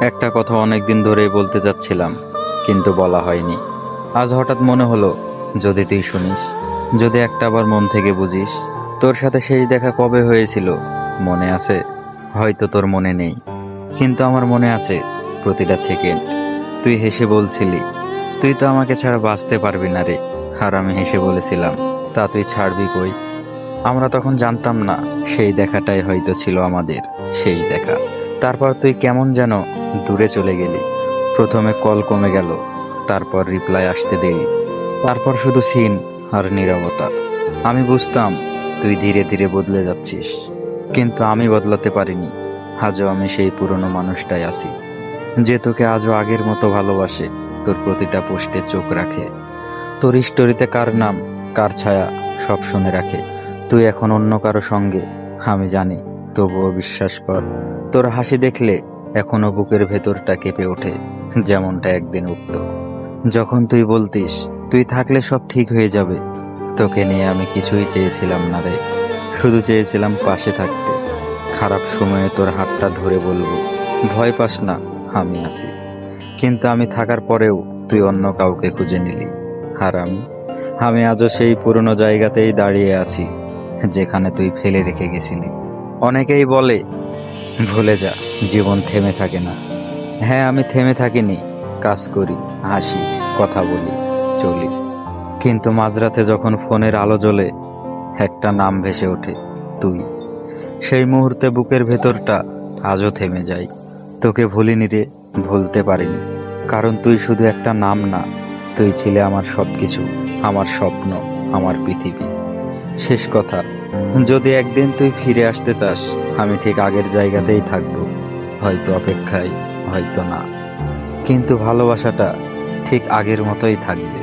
একটা কথা অনেক দিন ধরেই বলতে যাচ্ছিলাম, কিন্তু বলা হয়নি। আজ হঠাৎ মনে হলো, যদি তুই শুনিস, যদি একটাবার মন থেকে বুঝিস। তোর সাথে শেষ দেখা কবে হয়েছিল মনে আছে? হয়তো তোর মনে নেই, কিন্তু আমার মনে আছে প্রতিটা সেকেন্ড। তুই হেসে বলছিলি, তুই তো আমাকে ছাড়া বাঁচতে পারবি না রে। আর আমি হেসে বলেছিলাম, তা তুই ছাড়বি কই? আমরা তখন জানতাম না সেই দেখাটাই হয়তো ছিল আমাদের সেই দেখা। তারপর তুই কেমন যেন দূরে চলে গেলি। প্রথমে কল কমে গেল, তারপর রিপ্লাই আসতে দেরি, তারপর শুধু সিন আর নীরবতা। আমি বুঝতাম তুই ধীরে ধীরে বদলে যাচ্ছিস, কিন্তু আমি বদলাতে পারিনি। আজও আমি সেই পুরনো মানুষটাই আছি, যে তোকে আজও আগের মতো ভালোবাসে, তোর প্রতিটা পোস্টে চোখ রাখে, তোর স্টোরিতে কার নাম কার ছায়া সব শুনে রাখে। তুই এখন অন্য কারো সঙ্গে, আমি জানি, তবুও বিশ্বাস কর। তোর হাসি দেখলে এখনো বুকের ভেতরটা কেঁপে ওঠে, যেমনটা একদিন উঠত যখন তুই বলতিস তুই থাকলে সব ঠিক হয়ে যাবে। তোকে নিয়ে আমি কিছুই চেয়েছিলাম না রে, শুধু চেয়েছিলাম পাশে থাকতে। খারাপ সময়ে তোর হাতটা ধরে বলবো, ভয় পাস না, আমি আছি। কিন্তু আমি থাকার পরেও তুই অন্য কাউকে খুঁজে নিলি। আর আমি আজও সেই পুরনো জায়গাতেই দাঁড়িয়ে আছি, যেখানে তুই ফেলে রেখে গেছিলি। অনেকেই বলে ভুলে যা, জীবন থেমে থাকে না। হ্যাঁ, আমি থেমে থাকিনি। কাজ করি, হাসি, কথা বলি, চলি। কিন্তু মাঝরাতে যখন ফোনের আলো জ্বলে, একটা নাম ভেসে ওঠে, তুই। সেই মুহূর্তে বুকের ভেতরটা আজও থেমে যায়। তোকে ভুলিনি রে, ভুলতে পারিনি। কারণ তুই শুধু একটা নাম না, তুই ছিলে আমার সব কিছু, আমার স্বপ্ন, আমার পৃথিবী। শেষ কথা, যদি একদিন তুই ফিরে আসতে চাস, আমি ঠিক আগের জায়গাতেই থাকবো। হয়তো অপেক্ষায়, হয়তো না, কিন্তু ভালোবাসাটা ঠিক আগের মতোই থাকবে।